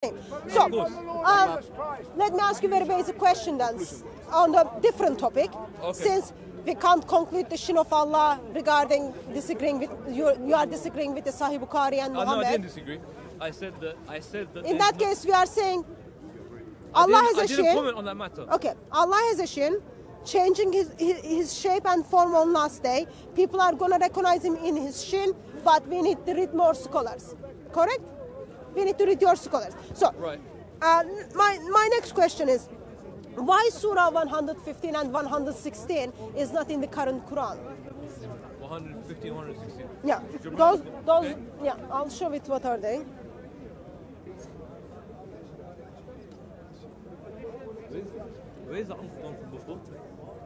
So, let me ask you a very basic question then, on a different topic. Okay. Since we can't conclude the shin of Allah regarding disagreeing with you are disagreeing with the Sahih Bukhari and No, Muhammad. I didn't disagree. I said that. In that case, we are saying I Allah has a didn't shin. comment on that matter. Okay, Allah has a shin, changing his shape and form on last day. People are gonna recognize him in his shin, but we need to read more scholars. Correct? We need to read your scholars. So, Right. my next question is, why Surah 115 and 116 is not in the current Quran? 115, 116. Yeah, Do you those, remember? Okay. yeah, I'll show it. What are they? Where's the uncle gone from before?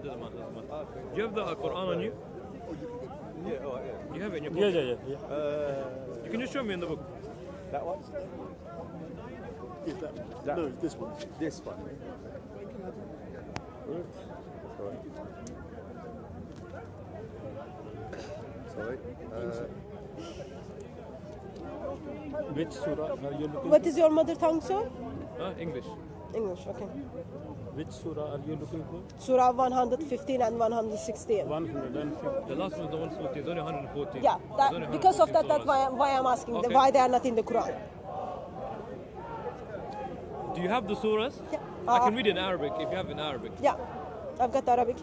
Doesn't matter. Do you have the Quran on you? You have it in your pocket? Yeah. You can just show me in the book. That one? Is that? No, it's this one. This one. Sorry. Which surah are you looking What is your mother tongue, sir? English. English, okay. Which surah are you looking for? Surah 115 and 116. 150. The last one is the 114. It's only 114. Yeah, It's only because of that, 114 that's surahs. why I'm asking Okay. why they are not in the Quran. Do you have the surahs? Yeah. I can read it in Arabic if you have it in Arabic. Yeah, I've got Arabic.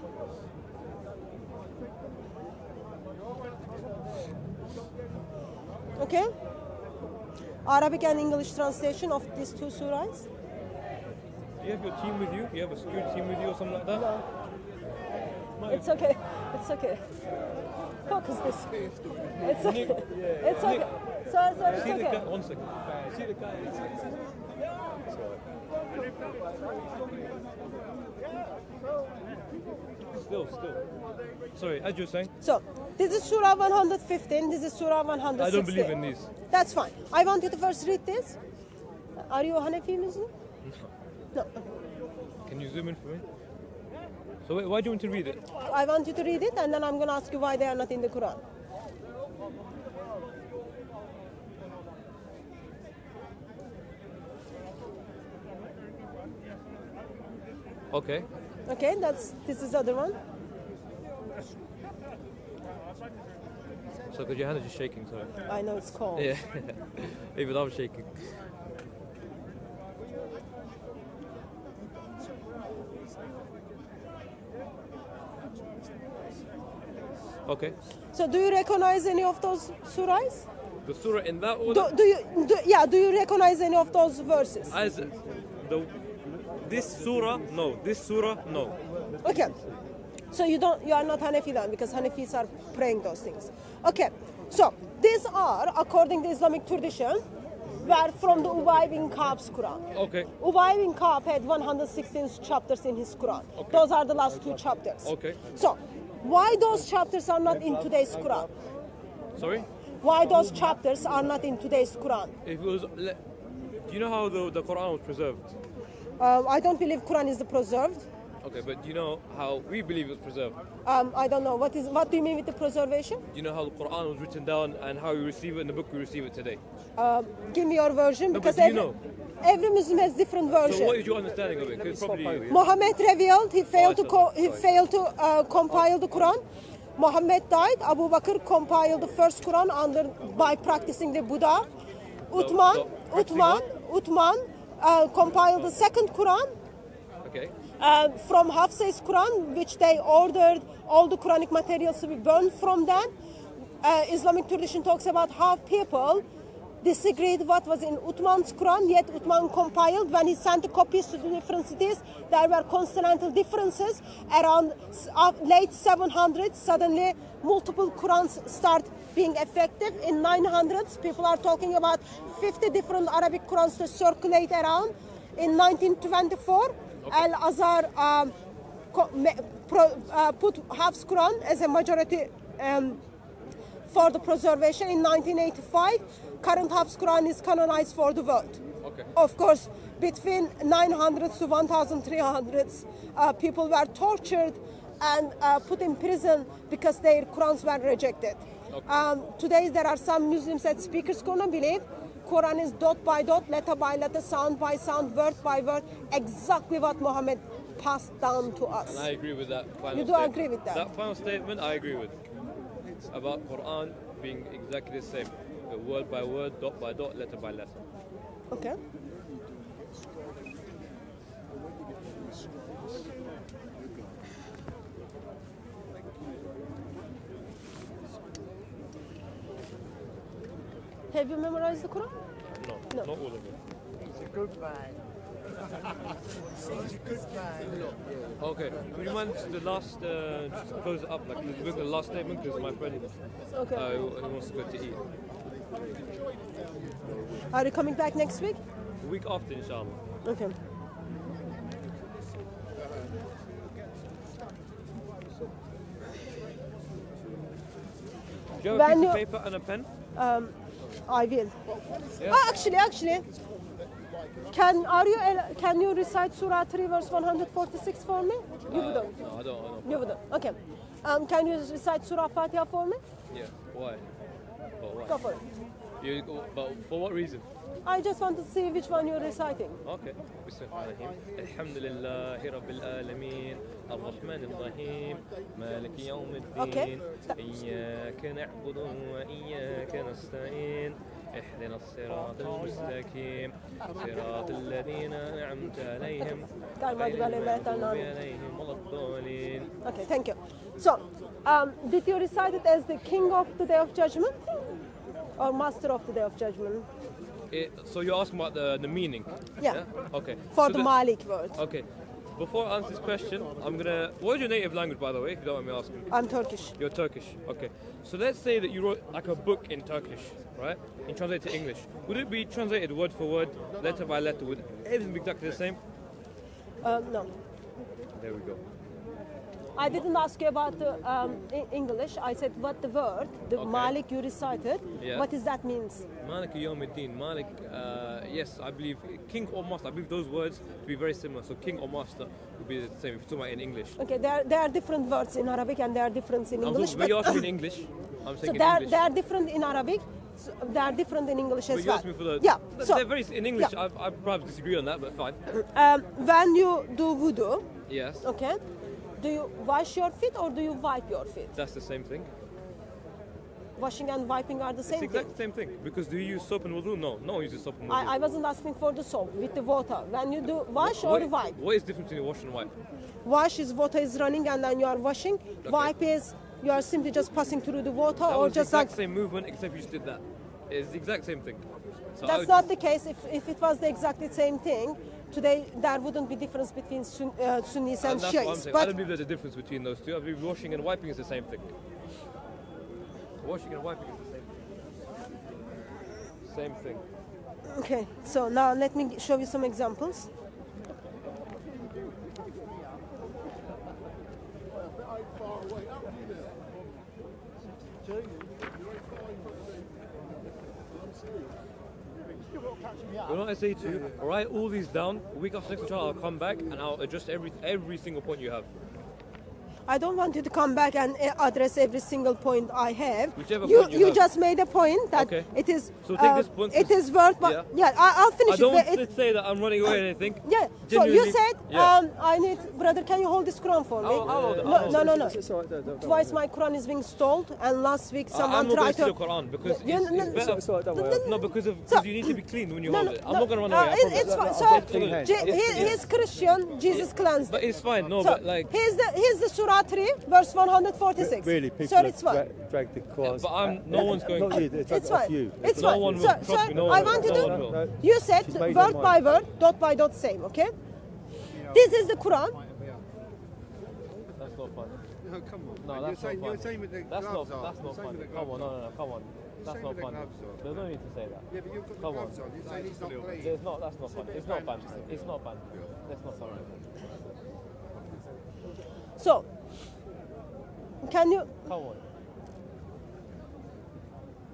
Okay. Arabic and English translation of these two surahs. Do you have your team with you? You have a security team with you or something like that? No. It's okay. It's okay. Focus this. It's okay. It's okay. Sorry, it's See the guy, okay. 1 second. See the guy. Still. Sorry, as you were saying, So, this is Surah 115, this is Surah 116. I don't believe in these. That's fine. I want you to first read this. Are you a Hanafi Muslim? No. Can you zoom in for me? So wait, why do you want to read it? I want you to read it and then I'm going to ask you why they are not in the Quran. Okay. Okay, this is the other one. So because your hand is just shaking, sorry. I know it's cold. Yeah. Even I'm shaking. Okay. So do you recognize any of those surahs? The surah in that order. Do you recognize any of those verses? As this surah, no. This surah, no. Okay. So you are not Hanafi then, because Hanafis are praying those things. Okay. So these are, according to Islamic tradition, were from the Ubay bin Ka'b's Quran. Okay. Ubay bin Ka'b had 116 chapters in his Quran. Okay. Those are the last two chapters. Okay. So why those chapters are not in today's Quran? Sorry? Why those chapters are not in today's Quran? If it was, do you know how the Quran was preserved? I don't believe Quran is the preserved. Okay, but do you know how we believe it was preserved? I don't know. What do you mean with the preservation? Do you know how the Quran was written down and how we receive it in the book we receive it today? Give me your version, No, because but do you know? every Muslim has different version. So what is your understanding of it? 'Cause it's probably you. Muhammad revealed he failed sorry. to compile the Quran. Muhammad died. Abu Bakr compiled the first Quran by practicing the Buddha. Uthman compiled the second Quran Okay. from Hafsa's Quran, which they ordered all the Quranic materials to be burned from them. Islamic tradition talks about how people disagreed what was in Uthman's Quran, yet Uthman compiled. When he sent the copies to the different cities, there were consonantal differences. Around late 700s, suddenly multiple Qurans start being effective. In 900s, people are talking about 50 different Arabic Qurans to circulate around. In 1924, Al-Azhar put Hafs Quran as a majority for the preservation. In 1985, current Hafs Quran is canonized for the world. Okay. Of course, between 900s to 1300s, people were tortured and put in prison because their Qurans were rejected. Okay. Today there are some Muslims that speakers gonna believe Quran is dot by dot, letter by letter, sound by sound, word by word, exactly what Muhammad passed down to us. And I agree with that final You do statement. agree with that? That final statement I agree with. About Quran being exactly the same. Word by word, dot by dot, letter by letter. Okay. Have you memorized the Quran? No, No. not all of it. Okay, would you mind just the last, just close it up, like the last statement, because my friend Okay. he wants to go to eat. Are you coming back next week? The week after, inshallah. Okay. Do you have a When piece you- of paper and a pen? I will. Yeah. Oh, actually, can you recite Surah 3 verse 146 for me? You wouldn't. No, I don't. You wouldn't. Okay. Can you recite Surah Fatiha for me? Yeah, why? But Go why? for it. But for what reason? I just want to see which one you're reciting. اوكي بسم الله الرحمن الرحيم الحمد لله رب العالمين الرحمن الرحيم مالك يوم الدين إياك نعبد وإياك نستعين اهدنا الصراط المستقيم صراط الذين أنعمت عليهم غير المغضوب عليهم ولا الضالين. Okay, thank you. So, did you recite it as the king of the day of judgment or master of the day of judgment? So you're asking about the meaning? Yeah. Okay. For So the Malik word. Okay. Before I answer this question, I'm gonna. What is your native language, by the way, if you don't mind me asking? I'm Turkish. You're Turkish. Okay. So let's say that you wrote like a book in Turkish, right? And translate to English. Would it be translated word for word, letter by letter? Would everything be exactly the same? No. There we go. I didn't ask you about the English. I said what the word, the Okay. Malik you recited, Yeah. what does that means? Malik Yawmiddin. Malik, yes, I believe king or master. I believe those words to be very similar. So king or master would be the same if you're talking about in English. Okay, there are different words in Arabic and there are different in English. When you ask me in English, I'm So saying in they English. are different in Arabic. So they are different in English as But you well. asked me for the. Yeah. So they're very in English. yeah. I probably disagree on that, but fine. when you do wudu, Yes. okay, do you wash your feet or do you wipe your feet? That's the same thing. Washing and wiping are the It's same the thing. exact same thing. Because do you use soap and wudu? No. No one uses soap and wudu. I wasn't asking for the soap with the water. When you do wash or wipe? What is the difference between wash and wipe? Wash is water is running and then you are washing. Wipe is you are simply just passing through the water That or was the just like. exact same movement, except you just did that. It's the exact same thing. So I That's would not the case. If it was the exactly same thing, today there wouldn't be difference between Sunnis and and that's what I'm Shiites. saying. I But don't believe there's a difference between those two. I believe washing and wiping is the same thing. Washing and wiping is the same thing. Same thing. okay, so now let me show you some examples. But what I say to you, write all these down. Week after next trial, I'll come back and I'll adjust every single point you have. I don't want you to come back and address every single point I have. Whichever you point you have. just made a point that Okay. it is. So take this point, It is worth. yeah. I'll finish I don't it. want to say that I'm running away or anything. Yeah. So you Genuinely, said yeah. I need, brother. Can you hold this Quran for me? I'll hold it, No, I'll hold no, it. no, no. It's all right, don't Twice worry. my Quran is being stolen, and last week I'm someone not going tried to steal to. the Quran because Yeah, it's no, better. It's all right, don't worry. No, because So- you need to be clean when you No, hold no, it. I'm not going to run no, away. I promise. it's fine. I'll get clean So hands. he's Christian. Jesus cleansed. But him. it's fine. No, So but like. here's the Surah 3, verse 146. Really, people So have it's fine. dragged the Qur'an. But no one's going. Not you, they dragged It's it off fine. you. It's No fine. one will. So, Trust me, no I one want you will. to. No one will. You said She's made word her by mind. word, dot by dot, same. Okay. This is the Quran. That's not fun. No, come on. No, mate. that's not you're fun. saying with the That's not. gloves on. That's not You're saying fun. with the Come on, gloves no, come on. That's saying not with the fun. gloves on. There's no need to say that. Yeah, but you've got the Come on. gloves on. You're saying he's not playing. There's not. That's not fun. It's not fun. It's not fun. That's not fun. So, can you? Come on.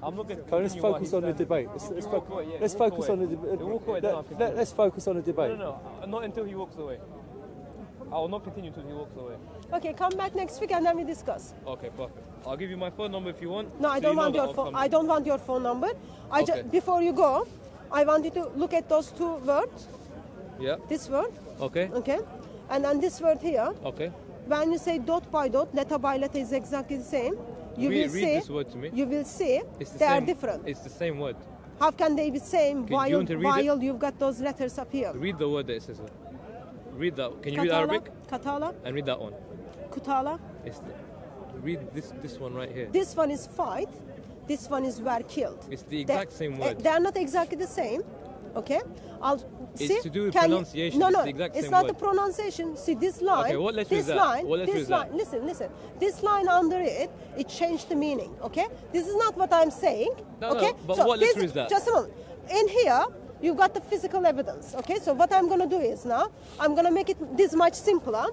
I'm not going to. Okay, let's focus on the debate. Let's focus on the debate. Walk away, then I'll continue. Let's focus on the debate. No, not until he walks away. I will not continue until he walks away. Okay, come back next week and then we discuss. Okay, perfect. I'll give you my phone number if you want. No, I so don't you know want that your I'll phone. come. I don't want your phone number. Okay. Before you go, I want you to look at those two words. Yeah. This word, Okay. okay? And then this word here. Okay. When you say dot by dot, letter by letter is exactly the same. You will Read see. this word to me. You will see It's the they are same. different. It's the same word. How can they be same you want to read it? while you've got those letters up here? Read the word that it says. Read that. Can you read Arabic? Katala, And read that one. kutala. It's read this one right here. This one is fight. This one is were killed. It's the exact same word. They are not exactly the same. Okay. I'll It's see. to do with Can you- pronunciation. No, It's no. the exact It's same not word. the pronunciation. See this line. Okay, what letter this is that? line. What letter this is that? line. Listen. This line under it, it changed the meaning. Okay. This is not what I'm saying. No, no, okay. but what letter is that? Just a moment. In here, you've got the physical evidence. Okay. So what I'm gonna do is now, I'm gonna make it this much simpler.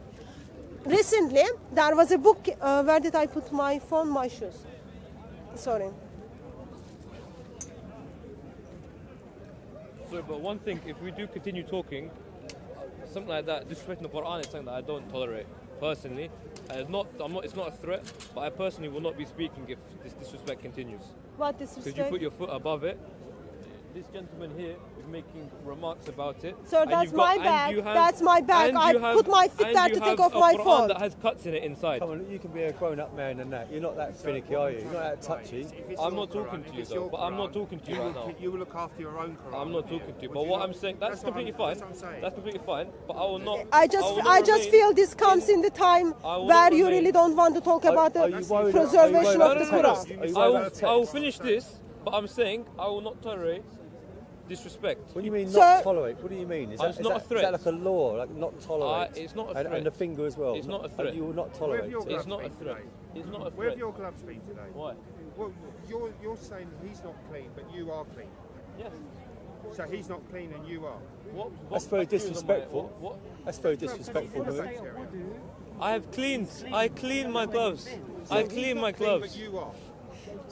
Recently, there was a book. Where did I put my phone? My shoes. Sorry. So, but one thing, if we do continue talking, something like that, disrespecting the Quran is something that I don't tolerate personally. It's not a threat, but I personally will not be speaking if this disrespect continues. What Because you disrespect? put your foot above it. This gentleman here is making remarks about it. Sir, and that's you've got- my and bag. you have- That's my bag. and I you have- put my feet and there you to take have off a my Quran phone. that has cuts in it inside. Come on, you can be a grown-up man and that. You're not that finicky, are you? You're not that touchy. If it's I'm your not talking Quran, to if you it's though, your but I'm not Quran, talking to you right now. You will look after your own Quran. I'm not talking to you, Would but you what not? I'm saying, that's what completely I'm- fine. That's what I'm saying. That's completely fine, but I will not. I will just remain feel this comes in the time I will where not you remain- really don't want to talk about the are you worried- preservation are you of the worried about Quran. text? Are you I worried will, about I will text? finish this, but I'm saying I will not tolerate disrespect. What do you mean Sir- not tolerate? What do you mean? Is It's not a is threat. that like a law, like not tolerate? It's not a And threat. the finger as well. It's not a threat. You will not Where tolerate have your it. It's gloves not a been threat. today? It's not a Where have threat. your gloves been today? Why? Well, you're saying he's not clean, but you are clean. Yes. So he's not clean and you are. What That's very accused am I- disrespectful. What? That's very disrespectful. What Mehmet. bacteria? I have cleaned. I clean my gloves. I clean my Clean, but gloves. you are.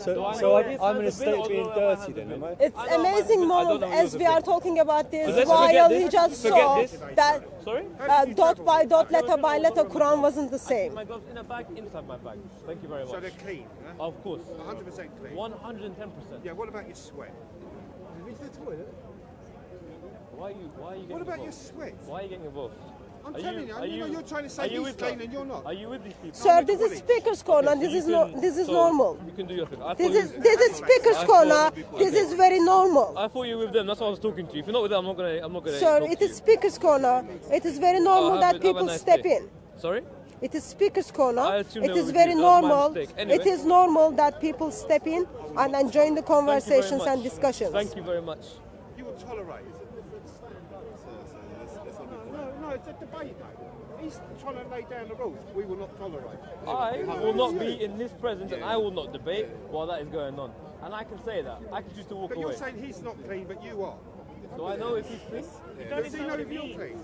Do I So know I'm, this I'm has in a a state of bit, being or do I have dirty a then, bit? am I? It's I don't amazing know, I don't moment know as yours we a are bit. talking about this. So let's While forget we this. just Forget saw this. that Sorry? dot by dot, letter by letter, Quran wasn't the I keep same. my gloves in a bag inside my bag. Thank you very So much. they're clean. Huh? Of course. 100% clean. 110%. Yeah. What about your sweat? Why are you getting What about your involved? sweat? Why are you getting involved? I'm Are telling you. are You're trying to say are you he's with clean her? and you're not. Are you with these people? Sir, make this a is bully. speaker's corner. So This you is can- this is so normal. You can do your thing. I thought This you is was- this is speaker's I corner. thought- This is very normal. I thought you were with them. That's why I was talking to you. If you're not with them, I'm not gonna. Sir, talk it to is you. speaker's corner. It is very normal that Have a people nice step day. in. Sorry. It is speaker's corner. I assumed It they were is with very you. That was my normal. mistake. Anyway. It is normal that people step in and enjoy the Thank you very conversations much. and discussions. Thank you very much. You will tolerate. No, it's a debate, mate. He's trying to lay down the rules. We will not tolerate. I will not be in this presence, and I will not debate while that is going on. And I can say that. I can choose to walk But away. you're saying he's not clean, but you are. Do I know if he's clean? Does he know if you're clean?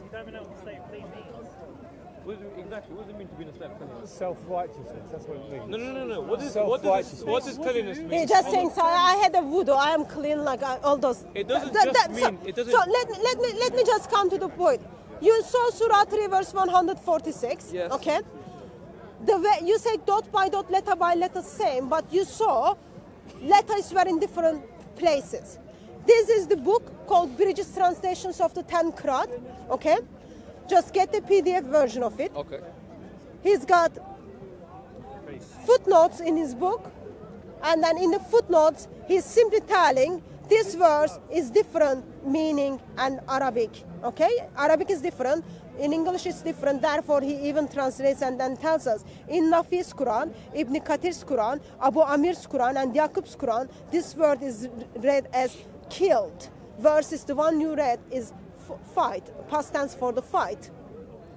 Exactly. What does it mean to be in a state of cleanliness? Self-righteousness, that's what it means. No. What does Self-righteousness. cleanliness mean? He just saying, "So I had a voodoo. I am clean like all those." It doesn't just mean- it doesn't- So let me just come to the point. You saw Surah 3 verse 146. Yes. Okay. The way you say dot by dot, letter by letter, same, but you saw letters were in different places. This is the book called British Translations of the 10 Qur'an. Okay. Just get the PDF version of it. Okay. He's got footnotes in his book, and then in the footnotes, he's simply telling this verse is different meaning and Arabic. Okay, Arabic is different. In English, it's different. Therefore, he even translates and then tells us in Nafi's Quran, Ibn Kathir's Quran, Abu Amir's Quran, and Yaqub's Quran, this word is read as killed. Versus the one you read is fight, past tense for the fight.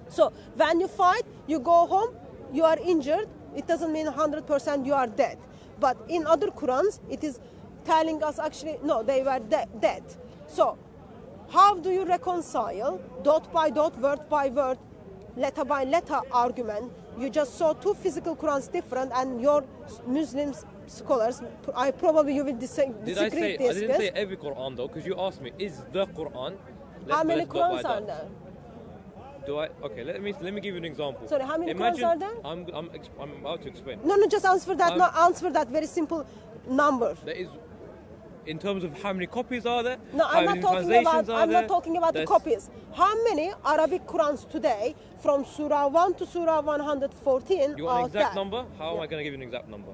So when you fight, you go home, you are injured. It doesn't mean 100% you are dead. But in other Qurans, it is telling us actually, no, they were dead. So how do you reconcile dot by dot, word by word, letter by letter argument? You just saw two physical Qurans different, and your Muslim scholars, you will disagree. Did I say? I didn't say every Quran though, because you asked me, is the Quran? How many let's go by Qurans are that. there? Do I? Okay, let me give you an example. Sorry, how many Imagine, Qurans are there? I'm about to explain. No, just answer that. No, answer that very simple number. There is in terms of how many copies are there? No, how many translations are I'm there? not talking about the There's- copies. How many Arabic Qurans today from Surah 1 to Surah 114 You want an are exact there? number? How am I going to give you an exact number?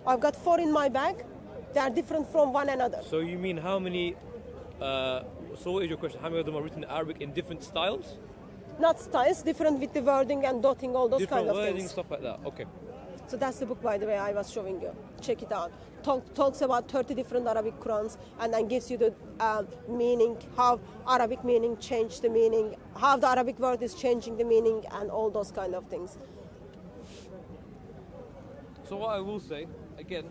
I've got 4 in my bag. They are different from one another. So you mean how many? So what is your question? How many of them are written in Arabic in different styles? Not styles, different with the wording and dotting, all those Different kind of wording, things. stuff like that. Okay. So that's the book, by the way, I was showing you. Check it out. Talks about 30 different Arabic Qurans and then gives you the meaning, how Arabic meaning changed the meaning, how the Arabic word is changing the meaning, and all those kind of things. So what I will say, again,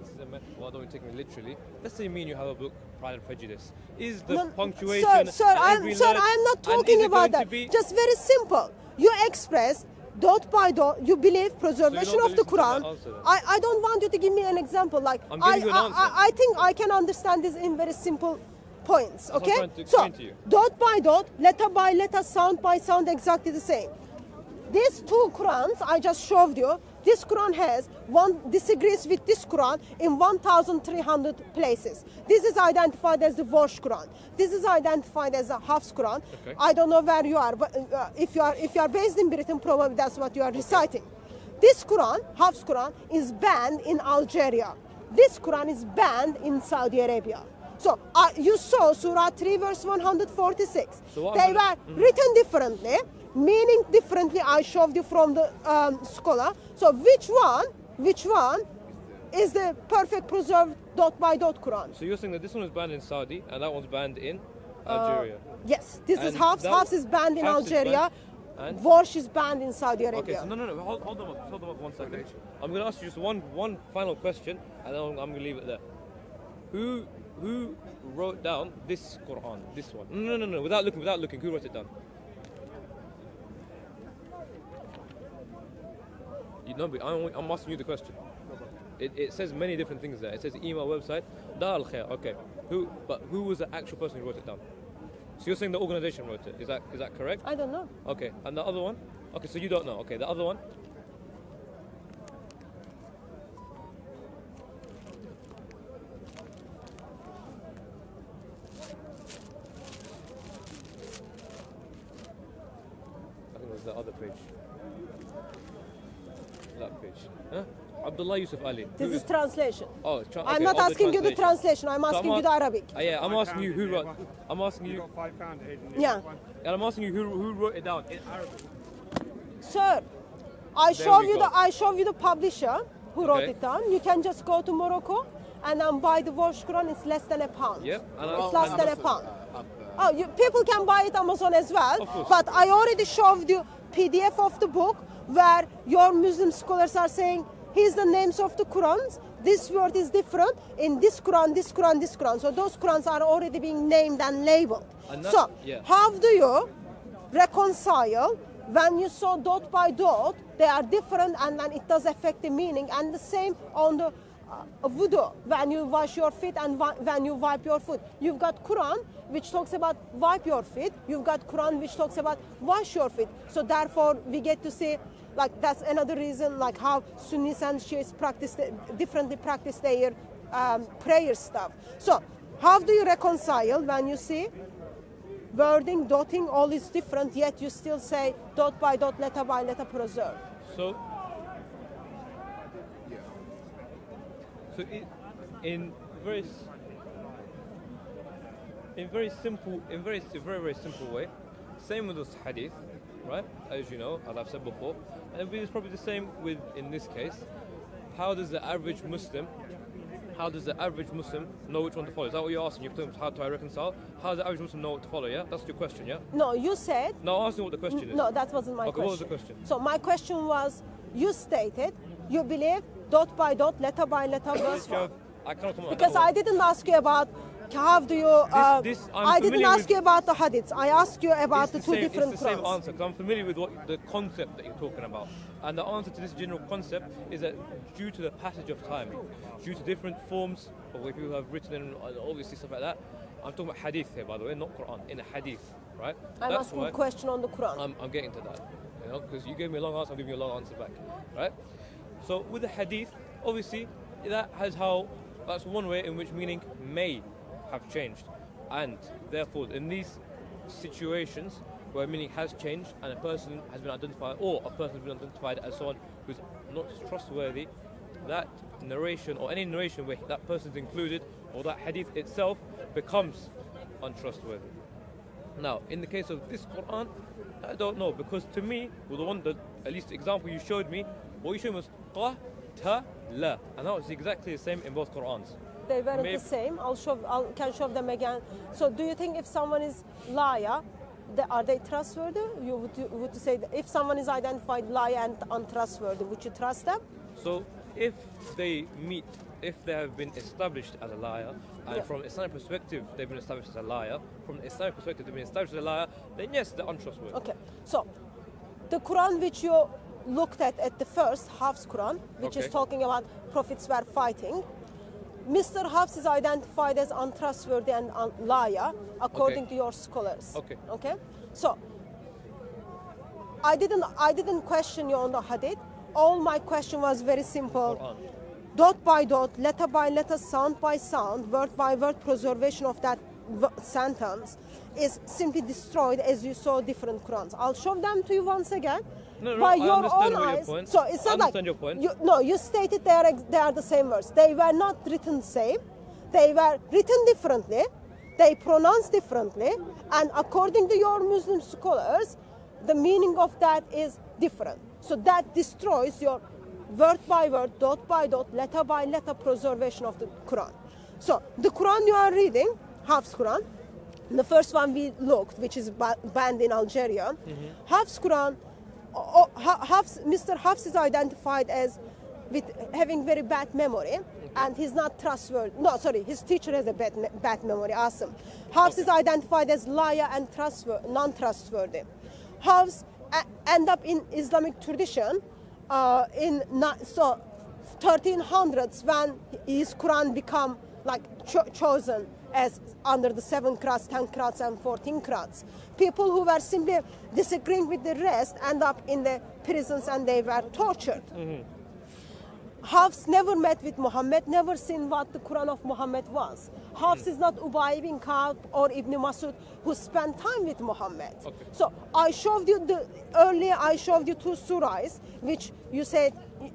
this is a metaphor, don't take me literally. Let's say me and you have a book, Pride and Prejudice. Is the punctuation Sir, at every I'm not and talking is it about going to that. be- Just very simple. You express dot by dot. You believe preservation don't of the listen to my Quran. answer then? I don't want you to give me an example. Like I'm giving you an answer. I think I can understand this in very simple points. what I'm Okay. trying to So explain to you. dot by dot, letter by letter, sound by sound, exactly the same. These 2 Qurans I just showed you, this Quran has disagrees with this Quran in 1,300 places. This is identified as the Warsh Quran. This is identified as a Hafs Quran. Okay. I don't know where you are, but if you are based in Britain, probably that's what you are reciting. This Quran, Hafs Quran, is banned in Algeria. This Quran is banned in Saudi Arabia. So you saw Surah 3 verse 146. So what They I'm were gonna- written differently, meaning differently. I showed you from the scholar. So which one is the perfect preserved dot by dot Quran? So you're saying that this one is banned in Saudi and that one's banned in Algeria? Yes, this is And Hafs. that- Hafs is banned in Hafs is Algeria. banned, and? Warsh is banned in Saudi Okay, Arabia. so no. Hold on 1 second. I'm going to ask you just one final question, and then I'm going to leave it there. Who wrote down this Quran? This one? No. Without looking. Who wrote it down? You know, but I'm asking you the question. It says many different things there. It says email, website, Dar al Khair. Okay. Who was the actual person who wrote it down? So you're saying the organization wrote it? Is that correct? I don't know. Okay, and the other one? Okay, so you don't know. Okay, the other one? I think it was the other page. That page. Huh? Abdullah Yusuf Ali. This Who is translation. Oh, I'm not asking you the translation. I'm So asking you the Arabic. Yeah, I'm asking you who wrote. I'm asking You you, got £5 hidden. Yeah. and I'm asking you who wrote it down in Arabic. Sir, I There show we go. you the publisher who wrote Okay. it down. You can just go to Morocco and then buy the Warsh Quran. It's less than £1. Yep, and It's less than £1. Oh, people can buy it Amazon as well. Of course. But I already showed you PDF of the book where your Muslim scholars are saying, here's the names of the Qurans. This word is different in this Quran, this Quran, this Quran. So those Qurans are already being named and labeled. And that- So yeah. how do you reconcile when you saw dot by dot, they are different and then it does affect the meaning, and the same on the wudu, when you wash your feet and when you wipe your foot. You've got Quran which talks about wipe your feet, you've got Quran which talks about wash your feet. So therefore we get to see, like, that's another reason like how Sunnis and Shiites differently practice their prayer stuff. So how do you reconcile when you see wording, dotting, all is different, yet you still say dot by dot, letter by letter preserved? So in very simple way, same with this hadith, right? As you know, as I've said before, and it's probably the same with in this case. How does the average Muslim know which one to follow? Is that what you're asking? You're talking how do I reconcile? How does the average Muslim know what to follow? Yeah, that's your question. Yeah. No, you said. No, I'm asking what the question is. No, that wasn't my Okay, question. what was the question? So my question was, you stated you believe dot by dot, letter by letter, verse one. I cannot come up with Because another I one. didn't ask you about how do you. I'm I didn't familiar ask with- you about the hadiths. I asked you about It's the two different It's the same Qurans. answer because I'm familiar with what the concept that you're talking about, and the answer to this general concept is that due to the passage of time, due to different forms of where people have written and obviously stuff like that. I'm talking about hadith here, by the way, not Quran. In a hadith, right? I'm That's asking why a question on the Quran. I'm getting to that, you know, because you gave me a long answer, I'm giving you a long answer back, right? So with the hadith, obviously, that has how That's one way in which meaning may have changed. And therefore, in these situations where meaning has changed and a person has been identified, or a person has been identified as someone who's not trustworthy, that narration or any narration where that person is included or that hadith itself becomes untrustworthy. Now, in the case of this Quran, I don't know, because to me, well, the one that, at least the example you showed me, what you showed me was qatala, and that was exactly the same in both Qurans. They weren't Maybe- the same. I can show them again. So do you think if someone is liar, are they trustworthy? You would say that if someone is identified liar and untrustworthy, would you trust them? So if they have been established as a liar, and Yeah. from Islamic perspective they've been established as a liar, from the Islamic perspective they've been established as a liar, then yes, they're untrustworthy. Okay. So the Quran which you looked at the first, Hafs Quran, which is Okay. talking about prophets were fighting, Mr. Hafs is identified as untrustworthy and liar according Okay. to your scholars. Okay. Okay. So I didn't question you on the hadith. All my question was very simple. Quran. Dot by dot, letter by letter, sound by sound, word by word preservation of that sentence is simply destroyed as you saw different Qurans. I'll show them to you once again. No, by I your understand own what your eyes. point. So it's I not like understand your point. you stated they are the same words. They were not written same. They were written differently. They pronounced differently, and according to your Muslim scholars, the meaning of that is different. So that destroys your word by word, dot by dot, letter by letter preservation of the Quran. So the Quran you are reading, Hafs Quran, the first one we looked, which is banned in Algeria, Hafs Quran, Mr. Hafs is identified as with having very bad memory, and he's not trustworthy. No, sorry, his teacher has a bad memory. Awesome. Hafs is identified as liar and non-trustworthy. Hafs end up in Islamic tradition in 1300s when his Quran become like chosen as under the 7 qira'ats, 10 qira'ats and 14 qira'ats. People who were simply disagreeing with the rest end up in the prisons and they were tortured. Hafs never met with Muhammad, never seen what the Quran of Muhammad was. Hafs is not Ubay ibn Ka'b or Ibn Masud who spent time with Muhammad. Okay. So I showed you earlier I showed you 2 surahs which you said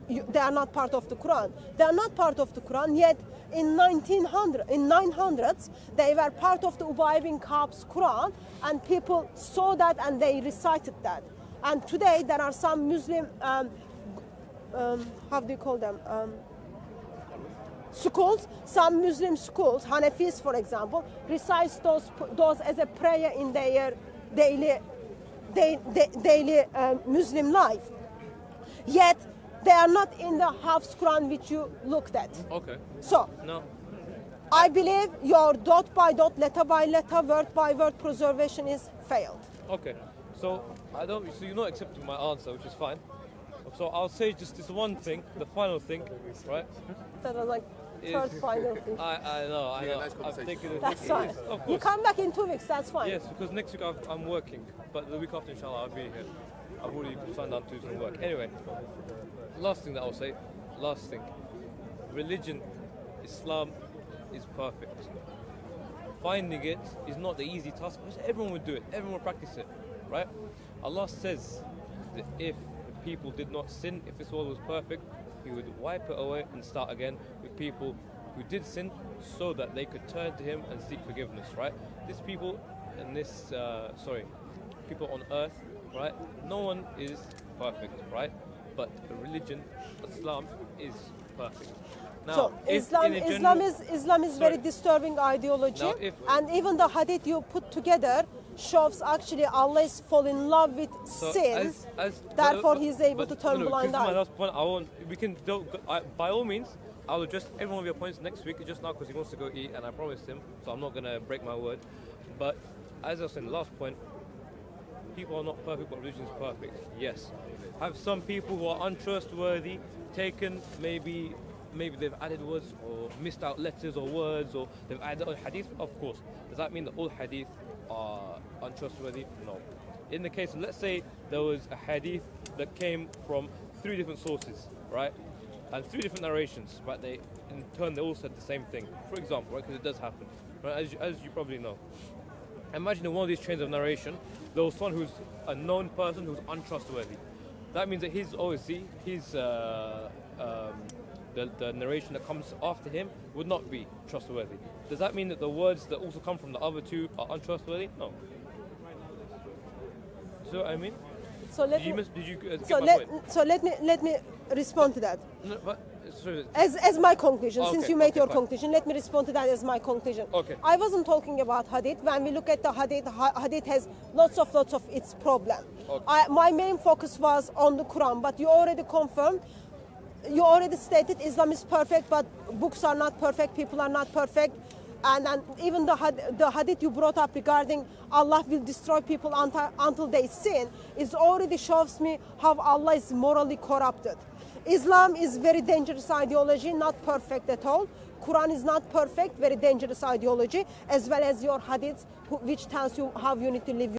they are not part of the Quran. They are not part of the Quran, yet in 900s they were part of the Ubay ibn Ka'b's Quran, and people saw that and they recited that. And today there are some Muslim how do you call them? Schools, some Muslim schools, Hanafis for example, recite those as a prayer in their daily Muslim life. Yet they are not in the Hafs Quran which you looked at. Okay. So No. I believe your dot by dot, letter by letter, word by word preservation is failed. Okay. So you're not accepting my answer, which is fine. So I'll say just this one thing, the final thing, right? That was like third final thing. I know. nice I've conversation. taken it. That's fine. Of You course. come back in 2 weeks, that's fine. Yes, because next week I'm working, but the week after, inshallah, I'll be here. I've already signed on to do some work. Anyway, last thing that I'll say, religion, Islam is perfect. Finding it is not the easy task, because everyone would do it, everyone would practice it, right? Allah says that if people did not sin, if this world was perfect, He would wipe it away and start again with people who did sin, so that they could turn to Him and seek forgiveness, right? These people and people on earth, right? No one is perfect, right? But the religion, Islam, is perfect. Now, So if in a general- Islam is very disturbing ideology, Now, if- and even the hadith you put together shows actually Allah is fall in love with So sin. Therefore, He's able to turn blind this is my eye. last point. By all means, I'll address every one of your points next week, just now because he wants to go eat, and I promised him, so I'm not going to break my word. But as I was saying, the last point, people are not perfect, but religion is perfect. Yes. Have some people who are untrustworthy taken maybe they've added words or missed out letters or words, or they've added a hadith? Of course. Does that mean that all hadith are untrustworthy? No. In the case of, let's say there was a hadith that came from 3 different sources, right? and three different narrations, but they in turn they all said the same thing. For example, right, because it does happen, right, as you probably know. Imagine in one of these chains of narration, there was someone who's a known person who's untrustworthy. That means that his the narration that comes after him would not be trustworthy. Does that mean that the words that also come from the other two are untrustworthy? No. So I mean, So let did you me, get so my let, point? so let me respond to that. No, but, sorry, As my conclusion, since Okay, you made okay, your fine. conclusion, let me respond to that as my conclusion. Okay. I wasn't talking about hadith. When we look at the hadith, hadith has lots of its problem. Okay. My main focus was on the Quran, but you already confirmed, you already stated Islam is perfect, but books are not perfect, people are not perfect. And then even the hadith you brought up regarding Allah will destroy people until they sin, is already shows me how Allah is morally corrupted. Islam is very dangerous ideology, not perfect at all. Quran is not perfect, very dangerous ideology, as well as your hadiths, which tells you how you need to live